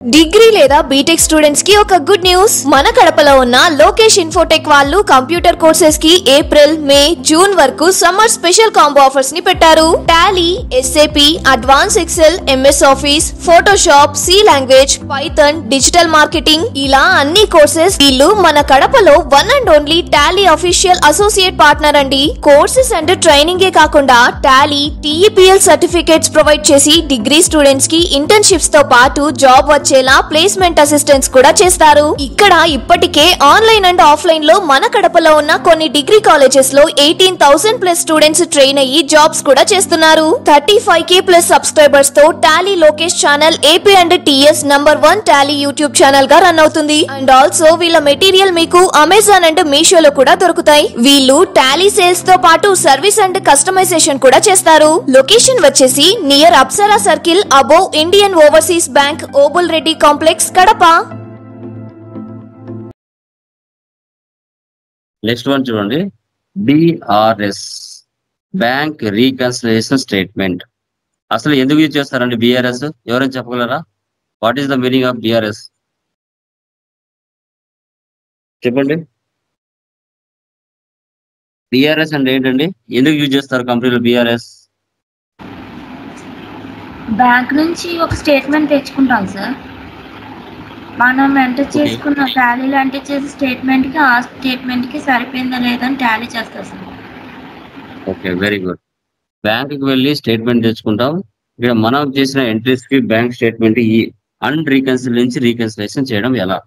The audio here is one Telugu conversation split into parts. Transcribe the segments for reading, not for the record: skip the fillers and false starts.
డిగ్రీ లేదా బీటెక్ స్టూడెంట్స్ కి ఒక గుడ్ న్యూస్. మన కడపలో ఉన్న లోకేష్ ఇన్ఫోటెక్ వాళ్ళు కంప్యూటర్ కోర్సెస్ కి ఏప్రిల్, మే, జూన్ వరకు సమ్మర్ స్పెషల్ కాంబో ఆఫర్స్ ని పెట్టారు. Tally, SAP, advance excel, MS office, Photoshop, C language, Python, digital marketing ఇలా అన్ని కోర్సెస్ వీళ్ళు మన కడపలో one and only Tally official associate partner అండి. కోర్సెస్ అండ్ ట్రైనింగ్ ఏ కాకుండా టాలీ, టీఈపీఎల్ సర్టిఫికేట్స్ ప్రొవైడ్ చేసి డిగ్రీ స్టూడెంట్స్ కి ఇంటర్న్షిప్స్ తో పాటు జాబ్ వచ్చేలా ప్లేస్మెంట్ అసిస్టెన్స్ కూడా చేస్తారు. ఇక్కడ ఇప్పటికే ఆన్లైన్ అండ్ ఆఫ్లైన్ లో మన కడపలో ఉన్న కొన్ని డిగ్రీ కాలేజెస్ లో 18,000+ స్టూడెంట్స్ ట్రైన్ అయ్యి జాబ్స్ కూడా చేస్తున్నారు. 35K+ సబ్స్క్రైబర్స్ తో Tally Lokesh channel AP and TS #1 Tally YouTube channel గా రన్ అవుతుంది. అండ్ ఆల్సో వీళ్ళ మెటీరియల్ మీకు అమెజాన్ అండ్ మీషోలో కూడా దొరుకుతాయి. వీళ్ళు టాలీ సేల్స్ తో పాటు సర్వీస్ అండ్ కస్టమైజేషన్ కూడా చేస్తారు. లొకేషన్ వచ్చేసి near Apsara circle above Indian overseas bank, Obul Reddy complex, Kadapa. Next one చూడండి, బిఆర్ఎస్ బ్యాంక్ రీకన్సిలియేషన్ స్టేట్మెంట్. అసలు ఎందుకు యూజ్ చేస్తారండి బిఆర్ఎస్? ఎవరైనా చెప్పగలరా? What is the meaning of BRS? చెప్పండి. బిఆర్ఎస్ అంటే ఏంటండి? ఎందుకు యూజ్ చేస్తారు కంపెనీలో బిఆర్ఎస్? బ్యాంక్ నుంచి ఒక స్టేట్మెంట్ తెచ్చుకుంటాం సార్. మనం ఎంటర్ చేసుకున్న టాలీలో ఎంటర్ చేసే స్టేట్మెంట్కి ఆ స్టేట్మెంట్కి సరిపోయిందా లేదని టాలీ చేస్తారు సార్. Okay, very good. బ్యాంకుకి వెళ్ళి స్టేట్మెంట్ తెచ్చుకుంటాం. ఇక్కడ మనం చేసిన ఎంట్రీస్ కి బ్యాంక్ స్టేట్మెంట్ ఈ రీకన్సిలేషన్ చేయడం ఎలా,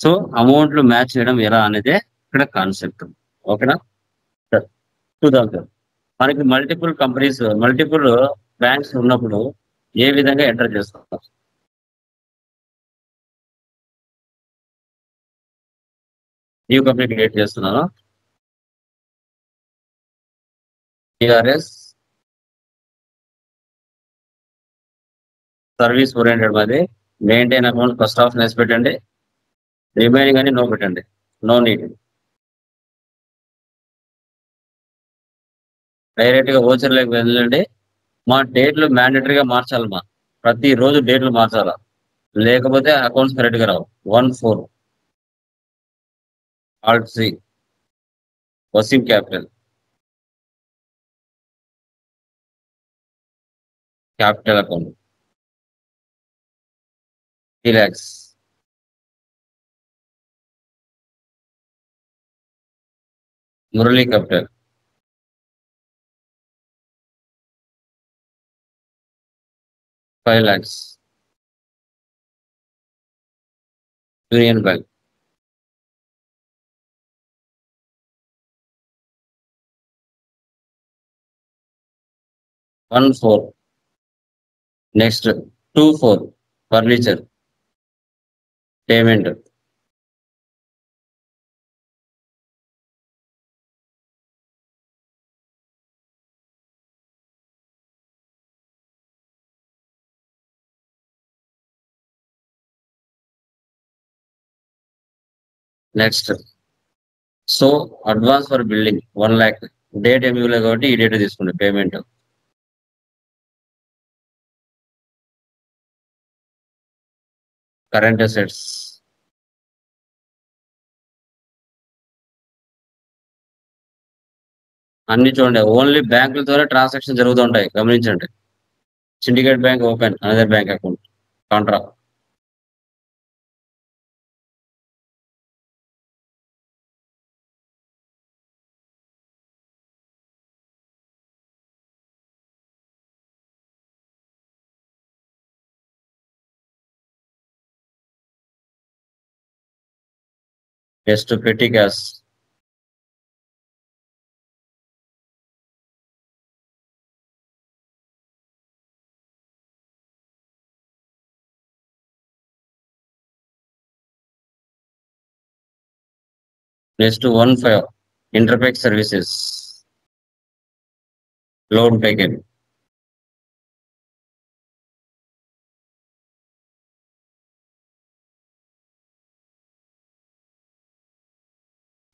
సో అమౌంట్లు మ్యాచ్ చేయడం ఎలా అనేదే ఇక్కడ కాన్సెప్ట్. ఓకేనా? చూద్దాం సార్. మనకి మల్టిపుల్ బ్యాంక్స్ ఉన్నప్పుడు ఏ విధంగా ఎంటర్ చేస్తాం? న్యూ కంపెనీ క్రియేట్ చేస్తున్నాను. బిఆర్ఎస్ సర్వీస్ ఓరియంటెడ్ మాది. మెయింటైన్ అకౌంట్ ఫస్ట్ ఆఫ్ నెస్ పెట్టండి, రిమైనింగ్ అని నో పెట్టండి, నో నీడ్. డైరెక్ట్ గా ఓచర్లోకి వెళ్ళండి. మా డేట్లు మ్యాండేటరీగా మార్చాలమ్మా, ప్రతిరోజు డేట్లు మార్చాలా, లేకపోతే అకౌంట్స్ కరెక్ట్గా రావు. 14 Alt C Waseem capital account 3 lakhs. Murali capital 5 lakhs. Union bank 14. Next 24 furniture payment. Next so advance for building 1 lakh. Date ఏమి ఇవ్వలేదు కాబట్టి ఈ డేట్ తీసుకోండి పేమెంట్. కరెంట్ అసెట్స్ అన్ని చూడండి, ఓన్లీ బ్యాంకులతోనే ట్రాన్సాక్షన్ జరుగుతూ ఉంటాయి, గమనించండి. Syndicate bank open another bank account contra. Next పెట్టి క్యాష్ నెక్స్ట్ 15 ఇంటర్ఫెక్స్ services loan taken.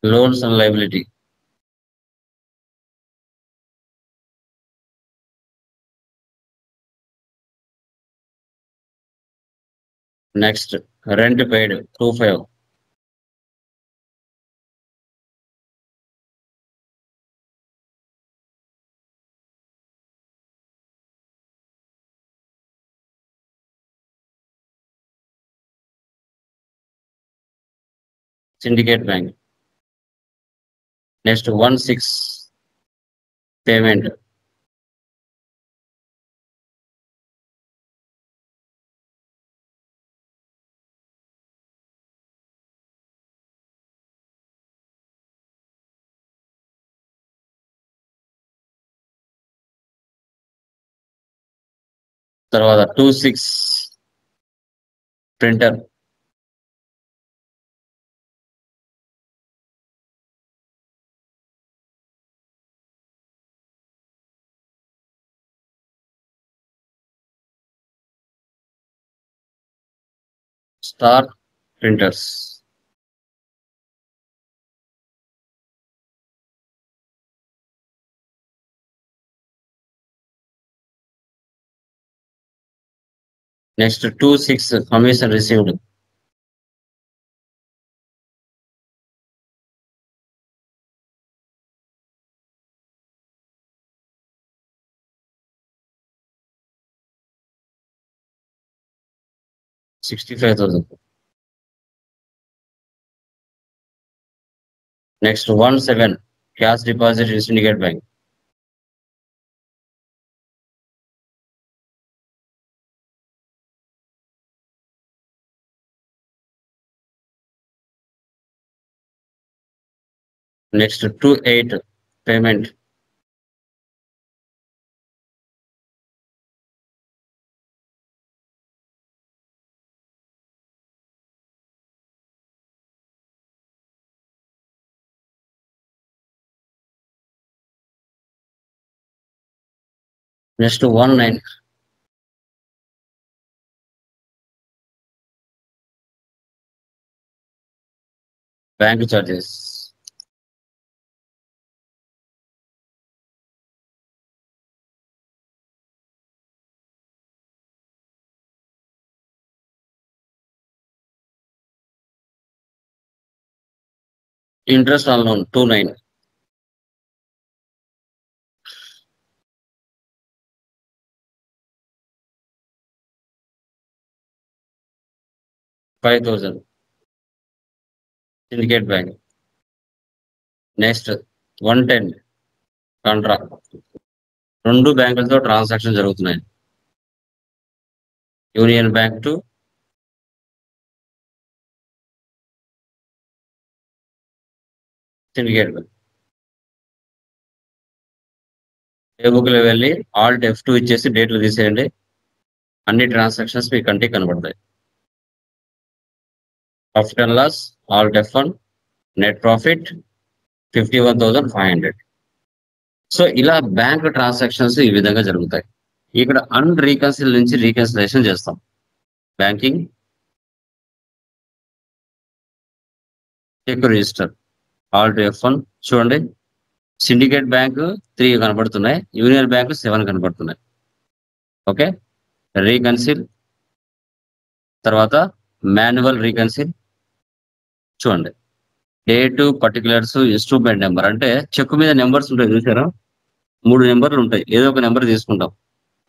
Loans and liability. Next rent paid 25. Syndicate bank. Next 16 payment. తర్వాత 26 printer. Star printers. Next 26 commission received. $65,000. Next 17 cash deposit in Syndicate bank. Next 28 payment. Next 19 bank charges. Interest on loan 29. $5,000 Syndicate bank. Next 110 contract. 2 బ్యాంకులతో ట్రాన్సాక్షన్ జరుగుతున్నాయి. Union bank to syndicate bank. A book లో వెళ్ళి ఆల్ట్ F2 ఇచ్చేసి డేట్లు తీసేయండి. అన్ని ట్రాన్సాక్షన్స్ మీ కంటికి కనబడతాయి. Profit and loss alt F1, net profit 51,500. So ఇలా బ్యాంక్ ట్రాన్సాక్షన్స్ ఈ విధంగా జరుగుతాయి. ఇక్కడ రీకన్సిల్ నుంచి రీకన్సిలేషన్ చేస్తాం. Banking check register Alt F1 చూడండి. సిండికేట్ బ్యాంక్ 3 కనబడుతున్నాయి, యూనియన్ బ్యాంక్ 7 కనబడుతున్నాయి. ఓకే, రీకన్సిల్ తర్వాత మాన్యువల్ రీకన్సిల్. చూడండి, డేటు, పర్టికులర్స్, ఇన్స్ట్రుమెంట్ నెంబర్. అంటే చెక్ మీద నెంబర్స్ ఉంటాయి చూసారా, 3 నెంబర్లు ఉంటాయి. ఏదో ఒక నెంబర్ తీసుకుంటాం,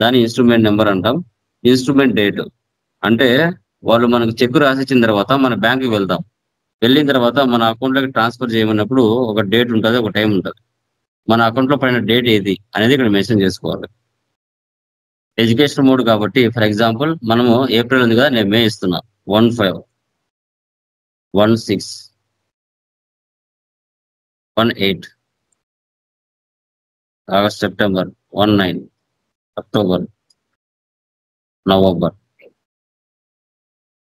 దాన్ని ఇన్స్ట్రుమెంట్ నెంబర్ అంటాం. ఇన్స్ట్రుమెంట్ డేట్ అంటే వాళ్ళు మనకు చెక్ రాసిచ్చిన తర్వాత మన బ్యాంకుకి వెళ్తాం. వెళ్ళిన తర్వాత మన అకౌంట్లోకి ట్రాన్స్ఫర్ చేయమన్నప్పుడు ఒక డేట్ ఉంటుంది, ఒక టైం ఉంటుంది. మన అకౌంట్లో పడిన డేట్ ఏది అనేది ఇక్కడ మెన్షన్ చేసుకోవాలి. ఎడ్యుకేషన్ మోడ్ కాబట్టి ఫర్ ఎగ్జాంపుల్ మనము ఏప్రిల్ ఉంది కదా, నేను మే ఇస్తున్నా. 15, 16, 18, ఆగస్ట్, సెప్టెంబర్, 19, అక్టోబర్, నవంబర్.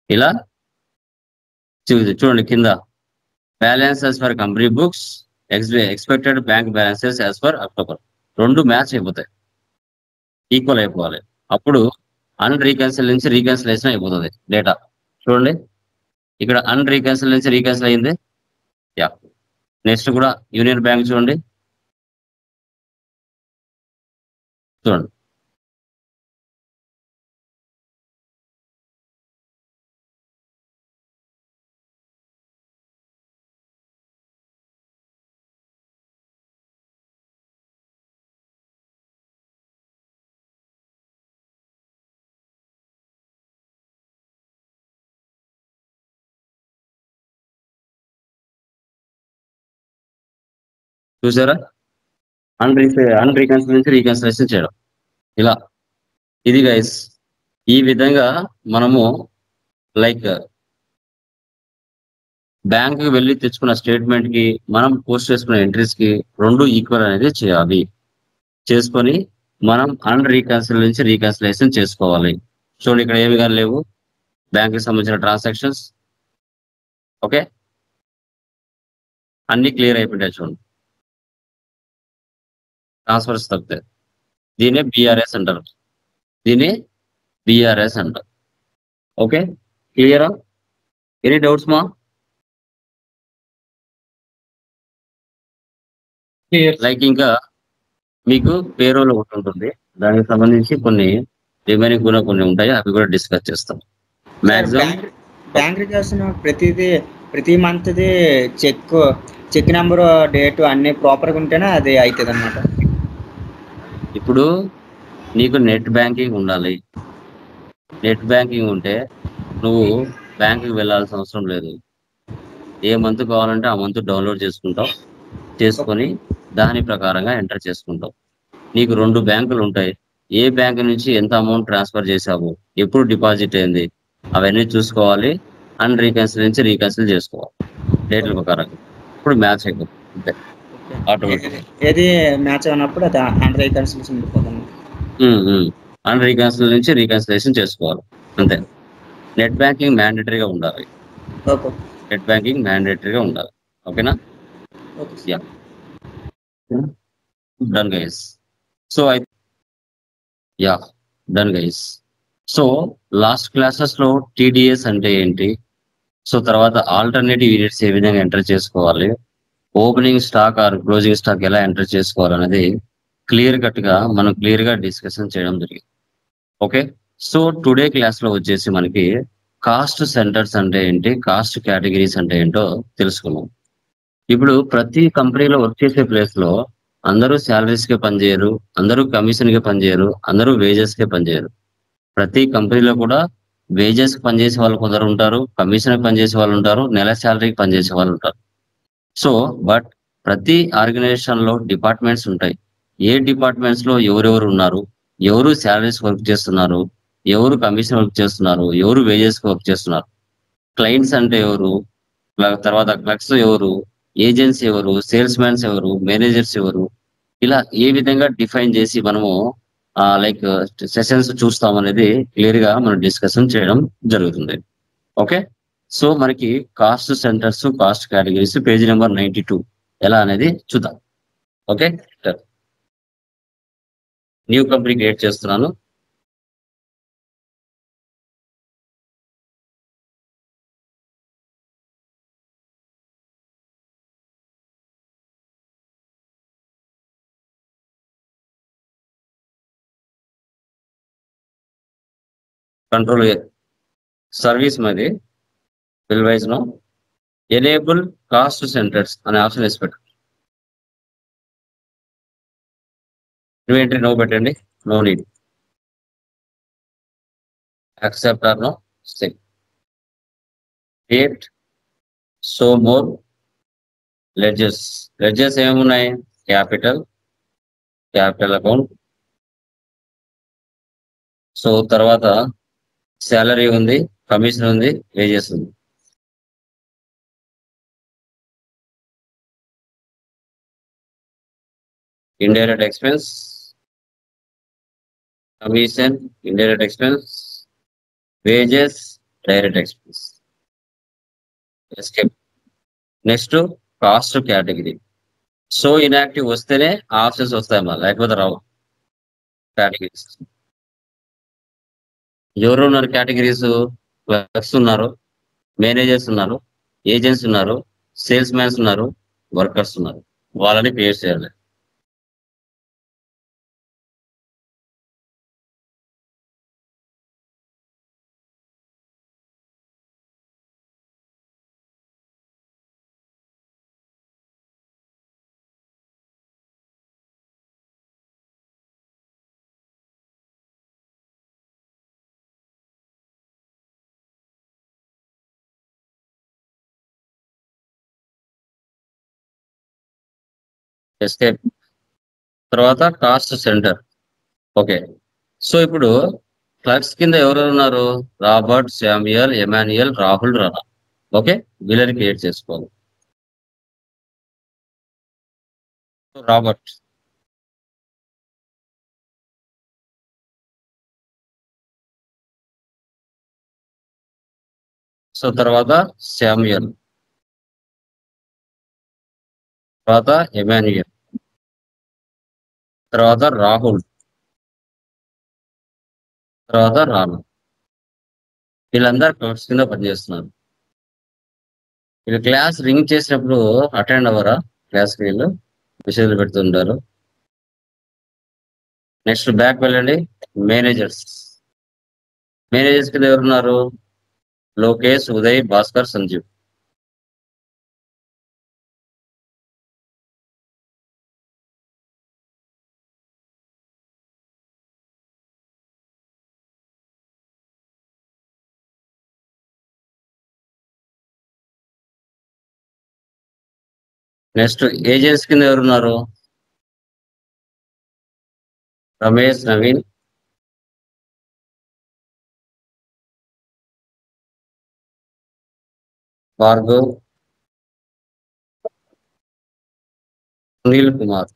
ఇలా చూడండి కింద balances for company books, expected bank balances as for October. 2 match అయిపోతాయి, ఈక్వల్ అయిపోవాలి. అప్పుడు రీకన్సిల్ నుంచి రీకన్సిలేషన్ అయిపోతుంది డేటా. చూడండి, ఇక్కడ రీకన్సిల్ నుంచి రీకన్సిల్ అయింది. యా, నెక్స్ట్ కూడా యూనియన్ బ్యాంక్ చూడండి. చూడండి, చూసారా? అన్రీకన్సిల్ నుంచి రీకన్సిలేషన్ చేయడం ఇలా. ఇది గైస్, ఈ విధంగా మనము లైక్ బ్యాంక్ వెళ్ళి తెచ్చుకున్న స్టేట్మెంట్ కి మనం పోస్ట్ చేసుకున్న ఎంట్రీస్ కి రెండు ఈక్వల్ అనేది చేయాలి. చేసుకొని మనం రీకన్సిల్ నుంచి రీకన్సిలేషన్ చేసుకోవాలి. చూడండి, ఇక్కడ ఏమి కానీ లేవు బ్యాంక్ కి సంబంధించిన ట్రాన్సాక్షన్స్. ఓకే, అన్ని క్లియర్ అయిపోయాయి. చూడండి, ట్రాన్స్ఫర్స్ తప్పితే దీనే బిఆర్ఎస్ అంటారు. దీన్ని బిఆర్ఎస్ అంటారు. ఓకే, క్లియరా? ఎనీ డౌట్స్ మా? లైక్ ఇంకా మీకు పేరోల్ ఒకటి ఉంటుంది, దానికి సంబంధించి కొన్ని రిమైనింగ్ కూడా కొన్ని ఉంటాయి, అవి కూడా డిస్కస్ చేస్తాం. మాక్సిమం బ్యాంక్ రికార్డ్స్ ప్రతి మంత్ది చెక్ నెంబర్ డేట్ అన్ని ప్రాపర్గా ఉంటేనే అది అవుతుంది అనమాట. ఇప్పుడు నీకు నెట్ బ్యాంకింగ్ ఉండాలి. నెట్ బ్యాంకింగ్ ఉంటే నువ్వు బ్యాంకుకి వెళ్ళాల్సిన అవసరం లేదు. ఏ మంత్ కావాలంటే ఆ మంత్ డౌన్లోడ్ చేసుకొని దాని ప్రకారంగా ఎంటర్ చేసుకుంటావు. నీకు 2 బ్యాంకులు ఉంటాయి. ఏ బ్యాంక్ నుంచి ఎంత అమౌంట్ ట్రాన్స్ఫర్ చేశావు, ఎప్పుడు డిపాజిట్ అయింది, అవన్నీ చూసుకోవాలి. రీకన్సిల్ నుంచి రీకన్సిల్ చేసుకోవాలి డేట్ల ప్రకారంగా. ఇప్పుడు మ్యాచ్ అయిపోతుంది అంతే, ఆటోమేటిక్. ఏది మ్యాచ్ అయినప్పుడు అది రీకన్సిలేషన్ వెళ్ళిపోతుంది. రీకన్సిల్ నుంచి రీకన్సిలేషన్ చేసుకోవాలి అంతే. నెట్ బ్యాంకింగ్ మ్యాండేటరీగా ఉండాలి. ఓకే, నెట్ బ్యాంకింగ్ మ్యాండేటరీగా ఉండాలి. ఓకేనా? Okay. Yeah, done guys. So yeah, done guys. So last classes లో టీడీఎస్ అంటే ఏంటి, సో తర్వాత ఆల్టర్నేటివ్ యూనిట్స్ ఏ విధంగా ఎంటర్ చేసుకోవాలి, opening stock or closing stock ఎలా ఎంటర్ చేసుకోవాలి అనేది క్లియర్ కట్ గా మనం క్లియర్ గా డిస్కషన్ చేయడం జరిగింది. ఓకే, సో టుడే క్లాస్ లో వచ్చేసి మనకి కాస్ట్ సెంటర్స్ అంటే ఏంటి, కాస్ట్ కేటగిరీస్ అంటే ఏంటో తెలుసుకున్నాం. ఇప్పుడు ప్రతి కంపెనీలో వర్క్ చేసే ప్లేస్ లో అందరూ శాలరీస్ కే పనిచేయరు, అందరూ కమిషన్ కి పనిచేయరు, అందరూ వేజెస్ కే పనిచేయరు. ప్రతి కంపెనీలో కూడా వేజెస్ పనిచేసే వాళ్ళు కొందరు ఉంటారు, కమిషన్ పనిచేసే వాళ్ళు ఉంటారు, నెల శాలరీకి పనిచేసే వాళ్ళు ఉంటారు. సో బట్ ప్రతి ఆర్గనైజేషన్ లో డిపార్ట్మెంట్స్ ఉంటాయి. ఏ డిపార్ట్మెంట్స్ లో ఎవరెవరు ఉన్నారు, ఎవరు శాలరీస్ వర్క్ చేస్తున్నారు, ఎవరు కమిషన్ వర్క్ చేస్తున్నారు, ఎవరు వేజెస్ వర్క్ చేస్తున్నారు, క్లయింట్స్ అంటే ఎవరు, తర్వాత క్లర్క్స్ ఎవరు, ఏజెంట్స్ ఎవరు, సేల్స్ మ్యాన్స్ ఎవరు, మేనేజర్స్ ఎవరు, ఇలా ఏ విధంగా డిఫైన్ చేసి మనము లైక్ సెషన్స్ చూస్తాం అనేది క్లియర్ గా మనం డిస్కషన్ చేయడం జరుగుతుంది. ఓకే, సో మనకి cost centres, cost categories page number 92 ఎలా అనేది చూద్దాం. ఓకే, న్యూ కంపెనీ క్రియేట్ చేస్తున్నాను. కంట్రోల్ సర్వీస్ మీద bill wise no enable cost centres అనే ఆప్షన్ వేసి పెట్టండి. ఇన్వెంటరీ నో పెట్టండి, no need. Accept or no సెక్. Create so more ledgers. Ledgers ఏమున్నాయి, క్యాపిటల్ అకౌంట్, సో తర్వాత శాలరీ ఉంది, కమిషన్ ఉంది, వేజెస్ ఉంది. Indirect expense, commission, indirect expense, wages, direct expense. Escape. Next cost category. So inactive వస్తేనే ఆప్షన్స్ వస్తాయమ్మా, లేకపోతే రావు. కేటగిరీస్ ఎవరు ఉన్నారు, కేటగిరీస్ క్లర్క్స్ ఉన్నారు, మేనేజర్స్ ఉన్నారు, ఏజెంట్స్ ఉన్నారు, సేల్స్ మ్యాన్స్ ఉన్నారు, వర్కర్స్ ఉన్నారు. వాళ్ళని క్రియేట్ చేయాలి. ఎస్కేప్. తర్వాత కాస్ట్ సెంటర్. ఓకే. సో ఇప్పుడు క్లర్క్స్ కింద ఎవరెవరు ఉన్నారు? రాబర్ట్, శామ్యుయల్, ఎమాన్యుయల్, రాహుల్, రానా. ఓకే, వీళ్ళని క్రియేట్ చేసుకోవాలి. రాబర్ట్. సో తర్వాత శామ్యుయల్, తర్వాత ఎమాన్యుయల్, తర్వాత రాహుల్, తర్వాత రానా. వీళ్ళందరూ క్లర్క్స్ కింద పనిచేస్తున్నారు. వీళ్ళు క్లాస్ రింగ్ చేసినప్పుడు అటెండ్ అవ్వరా? క్లాస్కి వీళ్ళు మెసేజ్లు పెడుతుంటారు. నెక్స్ట్ బ్యాక్ వెళ్ళండి. మేనేజర్స్. మేనేజర్స్ కింద ఎవరున్నారు? లోకేష్, ఉదయ్, భాస్కర్, సంజీవ్. నెక్స్ట్ ఏజెంట్స్ కింద ఎవరున్నారు? రమేష్, నవీన్, భార్గవ్, సునీల్ కుమార్.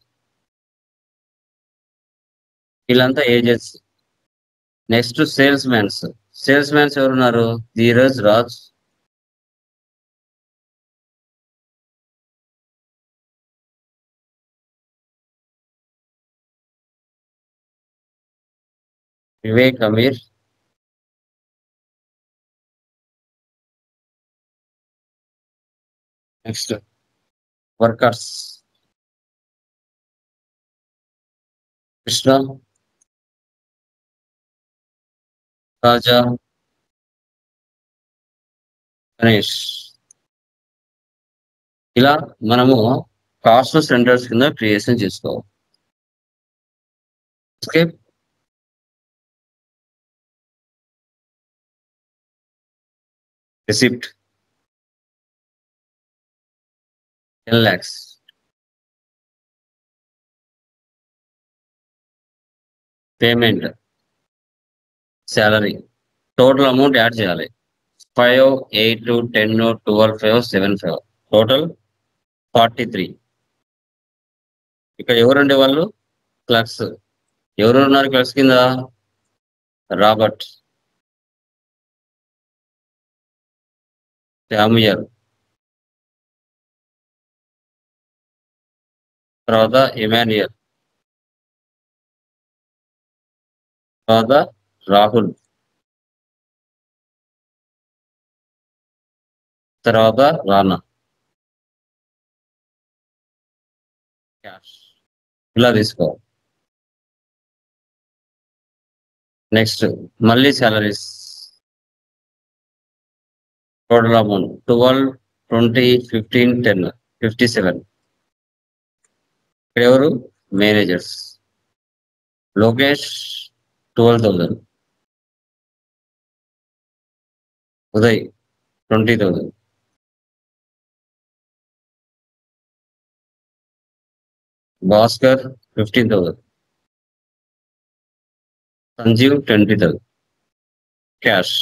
వీళ్ళంతా agents. Next sales mans. Sales mans ఎవరున్నారు? ధీరజ్, రాజ్, వివేక్, అమీర్. Next workers. కృష్ణ, రాజా, గణేష్. ఇలా మనము కాస్ట్ సెంటర్స్ కింద క్రియేషన్ చేసుకోవాలి. Okay. Receipt 10 lakhs. Payment, salary. Total amount add చేయాలి. 5, 8, 10, 12, 5, 7, 5. టోటల్ 43. ఇక్కడ ఎవరుండే వాళ్ళు? క్లర్క్స్. ఎవరు ఉన్నారు క్లర్క్స్ కింద? రాబర్ట్, శామ్యుయల్, తర్వాత ఎమాన్యుయల్, తర్వాత రాహుల్, తర్వాత రానా. క్యాష్ ఇలా తీసుకోవాలి. నెక్స్ట్ మళ్ళీ సాలరీస్. Total amount 12, 20, 15, 10, 57. ఇక్కడ ఎవరు? Managers. Lokesh 12,000, Uday 20,000, Bhaskar 15,000, Sanjeev 20,000. Cash.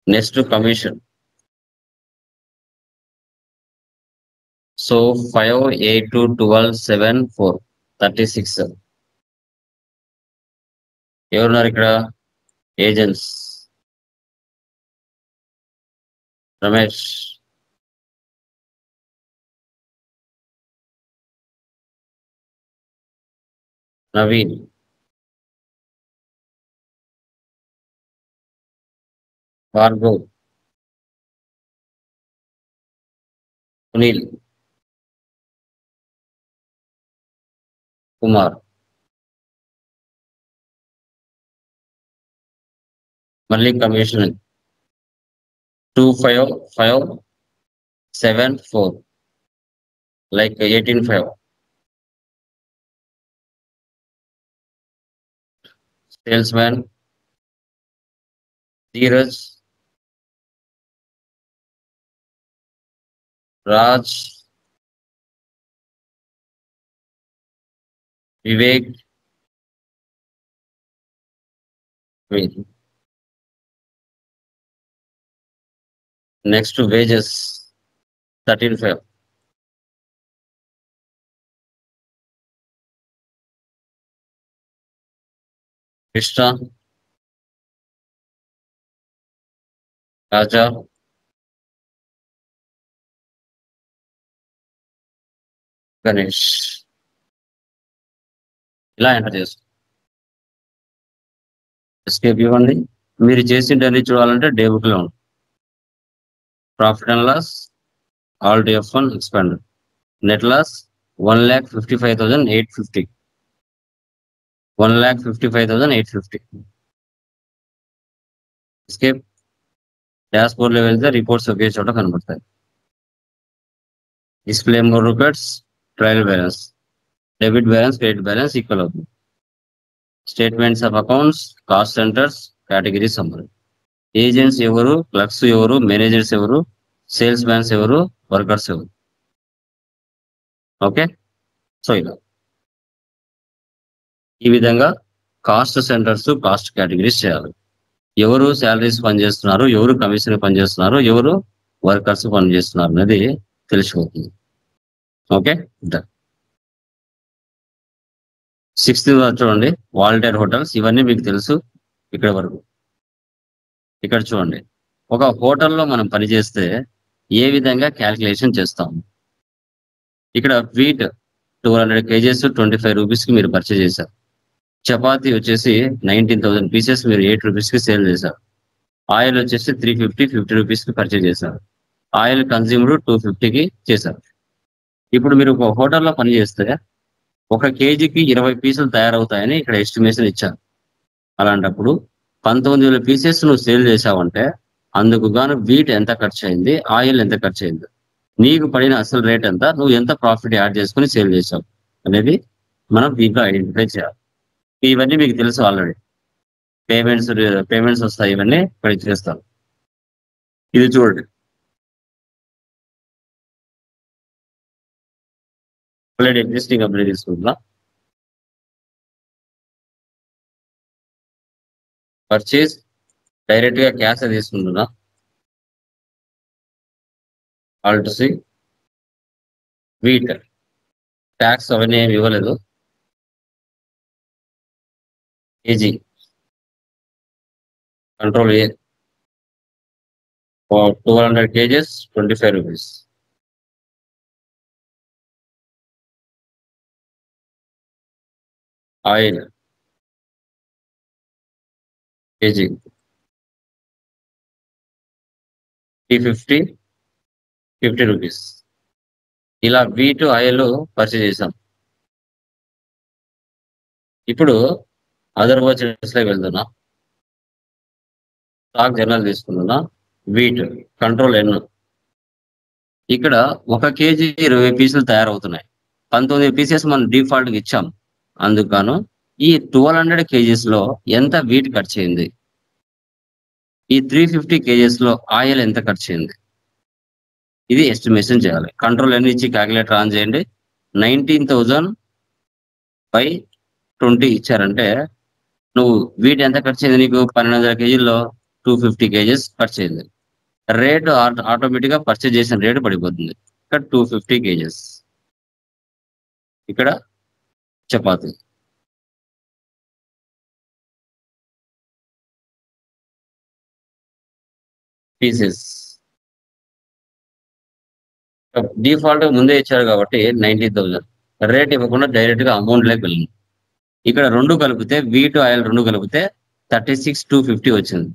Next commission. So 5, 8, 12, 7, 4, 36. ఎవరున్నారు ఇక్కడ? ఏజెంట్స్. రమేష్, నవీన్, భార్గవ్, సునీల్ కుమార్. మళ్ళీ commission 2, 5, 5, 7, 4, like 18, 5. Salesman Dheeraj, Raj, Vivek, next wages 13,500. Krishna, Raja, Ganesh. ఇలా ఎంటర్ చేస్తాం. ఎస్కేప్ ఇవ్వండి. మీరు చేసిండని చూడాలంటే డే బుక్ లో ఉంది. Profit and loss, all F1 expand. Net loss 1,55,850. 1,55,850. Escape. Dashboard లో వెళ్తే రిపోర్ట్స్ ఒకే చోట కనబడతాయి. Display more records, trial balance, debit balance, credit balance equal అవుతుంది. Statements of accounts, cost centres, category summary. Agents ఎవరు, క్లర్క్స్ ఎవరు, మేనేజర్స్ ఎవరు, సేల్స్ మ్యాన్స్ ఎవరు, వర్కర్స్ ఎవరు. ఓకే, సో ఇలా ఈ విధంగా కాస్ట్ సెంటర్స్, కాస్ట్ కేటగిరీస్ చేయాలి. ఎవరు శాలరీస్ పనిచేస్తున్నారు, ఎవరు కమిషన్ పనిచేస్తున్నారు, ఎవరు వర్కర్స్ పనిచేస్తున్నారు అనేది తెలిసిపోతుంది. Okay, done. 6th చూడండి, వాల్టైర్ హోటల్స్. ఇవన్నీ మీకు తెలుసు ఇక్కడ వరకు. ఇక్కడ చూడండి, ఒక హోటల్లో మనం పనిచేస్తే ఏ విధంగా క్యాల్కులేషన్ చేస్తాం. ఇక్కడ వీట్ 200 kgs 25 రూపీస్కి మీరు పర్చేజ్ చేశారు. చపాతీ వచ్చేసి 19,000 పీసెస్ మీరు 8 రూపీస్కి సేల్ చేశారు. ఆయిల్ వచ్చేసి 50 రూపీస్కి పర్చేజ్ చేశారు. ఆయిల్ కన్జ్యూమ్డ్ 250కి చేశారు. ఇప్పుడు మీరు ఒక హోటల్లో పనిచేస్తే 1 kgకి 20 పీసులు తయారవుతాయని ఇక్కడ ఎస్టిమేషన్ ఇచ్చారు. అలాంటప్పుడు 19,000 పీసెస్ నువ్వు సేల్ చేశావంటే అందుకు గాను వీట్ ఎంత ఖర్చు అయింది, ఆయిల్ ఎంత ఖర్చు అయింది, నీకు పడిన అసలు రేట్ ఎంత, నువ్వు ఎంత ప్రాఫిట్ యాడ్ చేసుకుని సేల్ చేసావు అనేది మనం దీంట్లో ఐడెంటిఫై చేయాలి. ఇవన్నీ మీకు తెలుసు ఆల్రెడీ. పేమెంట్స్ వస్తాయి, ఇవన్నీ ఇక్కడ చేస్తాం. ఇది చూడండి, ఆల్రెడీ ఎగ్జిస్టింగ్ కంపెనీ తీసుకుంటున్నా. పర్చేజ్ డైరెక్ట్ గా క్యాష్ తీసుకుంటున్నా. ఆల్ట్ సి వీట్ ట్యాక్స్ అవన్నీ ఏమి ఇవ్వలేదు. KG control A 200 kgs 25 rupees. Oil KG 50 rupees. ఇలా వీట్ ఆయిల్ పర్చేజ్ చేసాం. ఇప్పుడు అదర్ వర్చెస్ లోకి వెళ్తున్నా. స్టాక్ జర్నల్ తీసుకుంటున్నా. Wheat control N. ఇక్కడ 1 kg 20 పీసులు తయారవుతున్నాయి. 19 పీసెస్ మనం డిఫాల్ట్ గా ఇచ్చాం. అందుకను ఈ 1200 kgs లో ఎంత వీట్ ఖర్చు అయింది, ఈ 350 kgs లో ఆయిల్ ఎంత ఖర్చు అయింది, ఇది ఎస్టిమేషన్ చేయాలి. కంట్రోల్ ఎన్ ఇచ్చి క్యాలిక్యులేటర్ ఆన్ చేయండి. 19,000/20 ఇచ్చారంటే నువ్వు వీట్ ఎంత ఖర్చు అయింది, నీకు 1200 kgలో 250 kgs ఖర్చు అయింది. రేటు ఆటోమేటిక్ గా పర్చేజ్ చేసిన రేటు పడిపోతుంది. ఇక్కడ 250 kgs. ఇక్కడ చపాతీ పీసెస్ డిఫాల్ట్ ముందే ఇచ్చారు కాబట్టి 19,000. రేట్ ఇవ్వకుండా డైరెక్ట్ గా అమౌంట్ లేక వెళ్ళింది. ఇక్కడ రెండు కలిపితే వీట్ ఆయిల్ రెండు కలిపితే 36,250 వచ్చింది.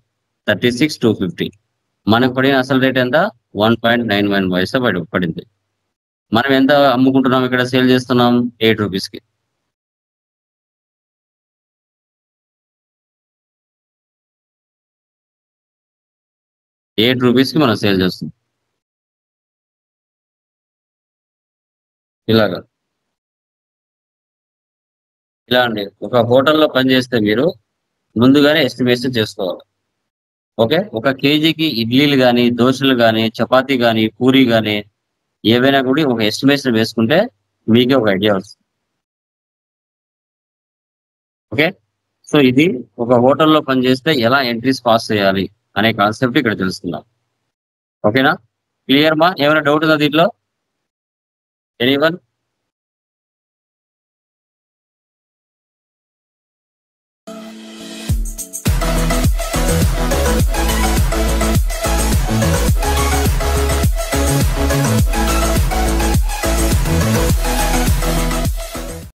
36,250. మనకు పడిన అసలు రేట్ ఎంత, 1.91 పైసా పడింది. మనం ఎంత అమ్ముకుంటున్నాం, ఇక్కడ సేల్ చేస్తున్నాం 8 రూపీస్కి. ₹8 మనం సేల్ చేస్తున్నాం. ఇలా అండి. ఒక హోటల్లో పనిచేస్తే మీరు ముందుగానే ఎస్టిమేషన్ చేసుకోవాలి. ఓకే, 1 kgకి ఇడ్లీలు కానీ, దోశలు కానీ, చపాతీ కానీ, పూరి కానీ ఏవైనా కూడా ఒక ఎస్టిమేషన్ వేసుకుంటే మీకే ఒక ఐడియా వస్తుంది. ఓకే, సో ఇది ఒక హోటల్లో పనిచేస్తే ఎలా ఎంట్రీస్ పాస్ చేయాలి అనే కాన్సెప్ట్ ఇక్కడ తెలుసుకుందాం. ఓకేనా, క్లియర్ మా? ఏమైనా డౌట్ ఉందా దీంట్లో? ఎనీవన్?